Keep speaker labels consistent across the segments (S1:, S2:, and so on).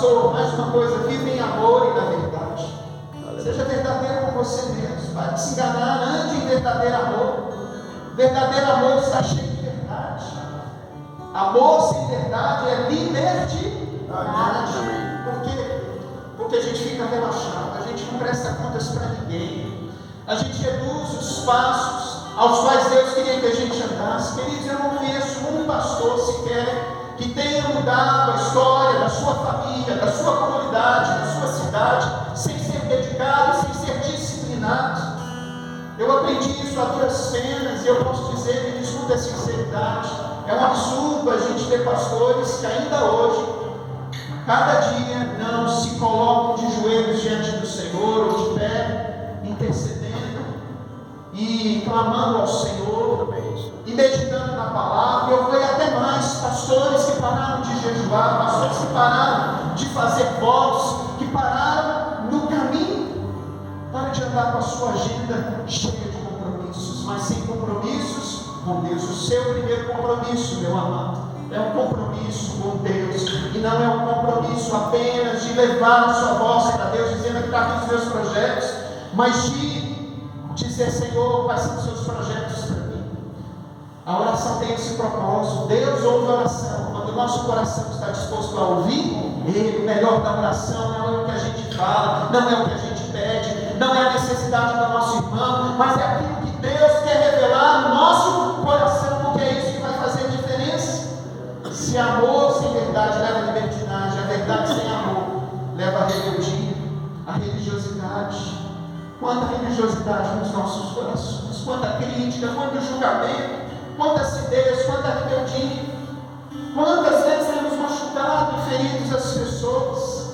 S1: pastor, mais uma coisa, vive em amor e na verdade. Seja verdadeiro com você mesmo. Para de se enganar, ande em verdadeiro amor. Verdadeiro amor está cheio de verdade. Amor sem verdade é libertinagem. Por quê? Porque a gente fica relaxado, a gente não presta contas para ninguém, a gente reduz os passos aos quais Deus queria que a gente andasse. Queridos, eu não conheço um pastor sequer que tenha mudado a história da sua família, da sua comunidade, da sua cidade, sem ser dedicado, sem ser disciplinado. Eu aprendi isso a duras penas e eu posso dizer, me desculpe a sinceridade, é um absurdo a gente ter pastores que ainda hoje, cada dia, não se colocam de joelhos diante do Senhor, ou de pé, intercedendo e clamando ao Senhor, e meditando na palavra. Eu fui até mais, pastores que pararam de jejuar, pastores que pararam de fazer votos, que pararam no caminho. Para de andar com a sua agenda cheia de compromissos, mas sem compromissos com Deus. O seu primeiro compromisso, meu amado, é um compromisso com Deus, e não é um compromisso apenas de levar a sua voz para Deus, dizendo que está aqui os meus projetos, mas de dizer: Senhor, quais são os seus projetos para mim? A oração tem esse propósito. Deus ouve a oração quando o nosso coração está disposto a ouvir Ele. O melhor da oração não é o que a gente fala, não é o que a gente pede, não é a necessidade do nosso irmão, mas é aquilo que Deus quer revelar no nosso coração, porque é isso que vai fazer a diferença. Se amor sem verdade leva à libertinagem, a verdade sem amor leva à rebeldia, à religiosidade. Quanta religiosidade nos nossos corações, quanta crítica, quanto julgamento, quanta acidez, quanta rebeldia. Quantas vezes temos machucado e ferido as pessoas.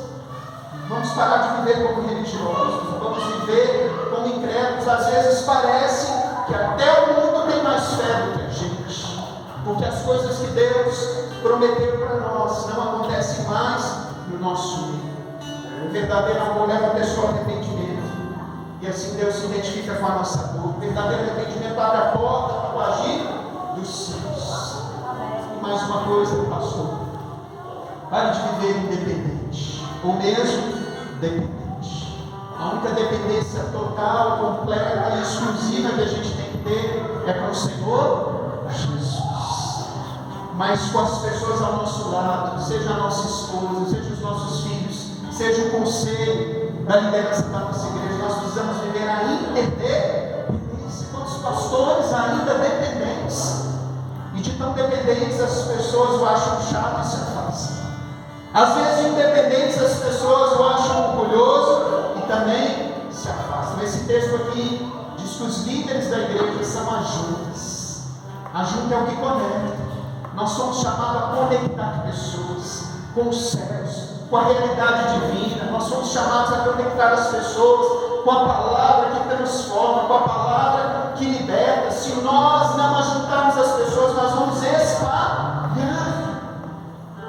S1: Vamos parar de viver como religiosos, vamos viver como incrédulos. Às vezes parece que até o mundo tem mais fé do que a gente, porque as coisas que Deus prometeu para nós não acontecem mais no nosso meio. O verdadeiro amor leva a pessoa ao arrependimento, e assim Deus se identifica com a nossa dor. O verdadeiro arrependimento abre a porta para o agir dos céus. E mais uma coisa, pastor: pare de viver independente, ou mesmo dependente. A única dependência total, completa e exclusiva que a gente tem que ter é com o Senhor Jesus. Mas com as pessoas ao nosso lado, seja a nossa esposa, seja os nossos filhos, seja o conselho da liderança da nossa igreja, nós precisamos viver a interdependência. Quantos pastores ainda dependentes, e de tão dependentes as pessoas o acham chato e se afastam. Às vezes independentes as pessoas o acham orgulhoso e também se afastam. Esse texto aqui diz que os líderes da igreja são as juntas. A junta é o que conecta. Nós somos chamados a conectar pessoas com os céus, com a realidade divina. Nós somos chamados a conectar as pessoas com a palavra que transforma, com a palavra que liberta. Se nós não ajuntarmos as pessoas, nós vamos espalhar.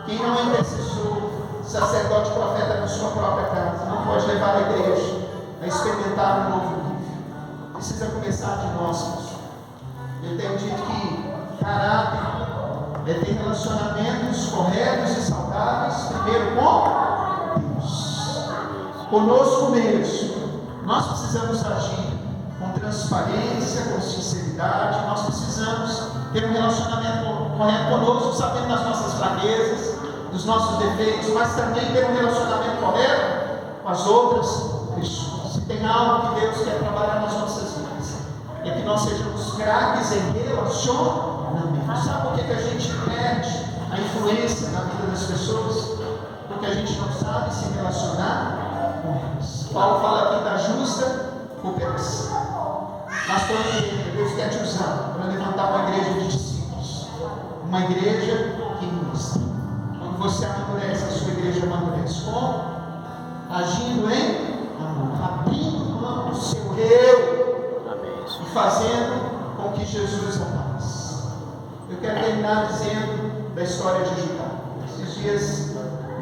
S1: Quem não é intercessor, sacerdote, profeta na sua própria casa, não pode levar a igreja a experimentar um novo nível. Precisa começar de nós, pastor. Eu tenho dito que caráter é ter relacionamentos corretos e saudáveis, primeiro com Deus, conosco mesmo. Nós precisamos agir com transparência, com sinceridade. Nós precisamos ter um relacionamento correto conosco, sabendo das nossas fraquezas, dos nossos defeitos, mas também ter um relacionamento correto com as outras pessoas. Se tem algo que Deus quer trabalhar nas nossas vidas, é que nós sejamos craques em relacionamento. Sabe por que a gente perde a influência na vida das pessoas? Porque a gente não sabe se relacionar com elas. Paulo fala aqui da justa cooperação. Mas quando Deus quer te usar para levantar uma igreja de discípulos, uma igreja que ministra. Quando você amadurece, a sua igreja amadurece. Como? Agindo em amor, abrindo mão do seu eu e fazendo com que Jesus apareça. Eu quero terminar dizendo da história de Judá. Esses dias,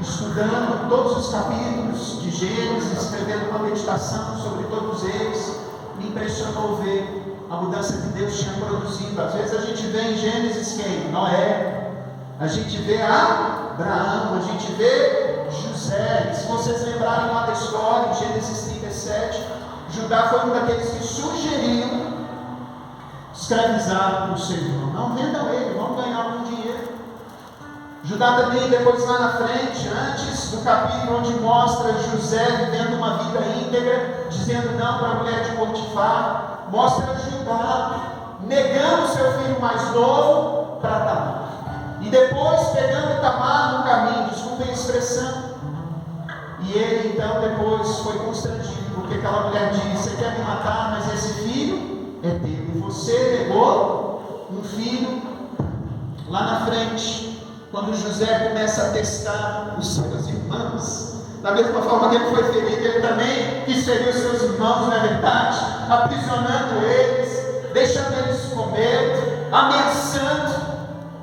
S1: estudando todos os capítulos de Gênesis, escrevendo uma meditação sobre todos eles, me impressionou ver a mudança que Deus tinha produzido. Às vezes a gente vê em Gênesis quem? Noé. A gente vê Abraão, a gente vê José. José. E se vocês lembrarem lá da história, em Gênesis 37, Judá foi um daqueles que sugeriam escravizar o seu irmão. Não vendam ele, vamos ganhar algum dinheiro. Judá também, depois lá na frente, antes do capítulo onde mostra José vivendo uma vida íntegra, dizendo não para a mulher de Potifar, mostra Judá negando seu filho mais novo para Tamar. E depois pegando Tamar no caminho, desculpem a expressão. E ele então depois foi constrangido, porque aquela mulher disse: você quer me matar, mas esse filho é teu. E você negou um filho. Lá na frente, quando José começa a testar os seus irmãos, da mesma forma que ele foi ferido, ele também quis ferir os seus irmãos, não é verdade? Aprisionando eles, deixando eles comer, ameaçando.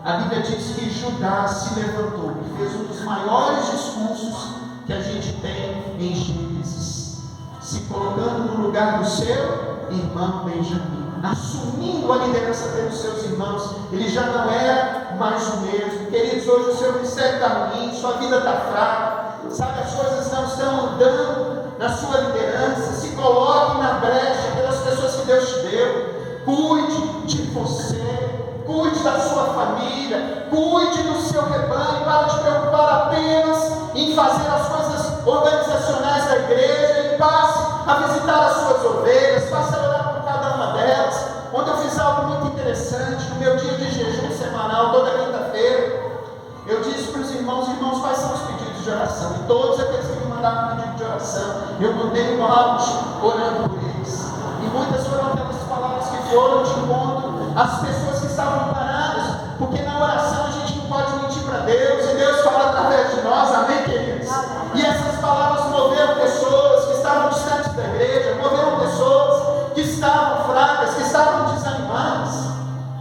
S1: A Bíblia diz que Judá se levantou e fez um dos maiores discursos que a gente tem em Gênesis, se colocando no lugar do seu irmão Benjamim, assumindo a liderança pelos seus irmãos. Ele já não era mais o mesmo. Queridos, hoje o seu ministério está ruim, sua vida está fraca, sabe, as coisas não estão andando na sua liderança. Se coloque na brecha pelas pessoas que Deus te deu. Cuide de você, cuide da sua família, cuide do seu rebanho. Para de preocupar apenas em fazer as coisas organizacionais da igreja e passe a visitar as suas ovelhas, passe a orar por cada uma delas. Ontem eu fiz algo muito interessante no meu dia de jejum semanal, toda quinta-feira. Eu disse para os irmãos: quais são os pedidos de oração? E todos aqueles que me mandaram um pedido de oração, eu mandei um áudio orando por eles. E muitas foram aquelas palavras que foram de encontro às pessoas que estavam paradas, porque na oração a gente não pode mentir para Deus, e Deus fala através de nós, amém, queridos? E essas palavras moveram pessoas que estavam distantes da igreja, moveram pessoas que estavam fracas, que estavam desanimadas.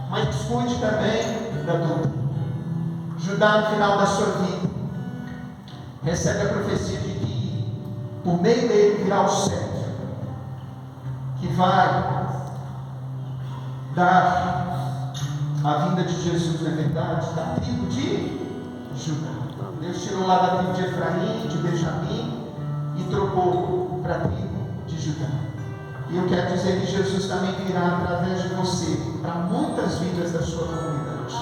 S1: Mas cuide também da dúvida. Judá, no final da sua vida, recebe a profecia de que por meio dele virá o cetro, que vai dar a vinda de Jesus, na verdade, da tribo de Judá. Deus tirou lá da tribo de Efraim, de Benjamim, e trocou para a tribo de Judá. E eu quero dizer que Jesus também virá através de você para muitas vidas da sua comunidade,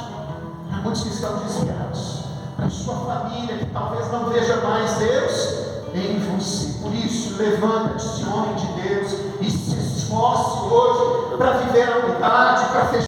S1: para muitos que estão desviados, para a sua família que talvez não veja mais Deus em você. Por isso, levanta-te, homem de Deus, e se esforce hoje para viver a unidade, para fechar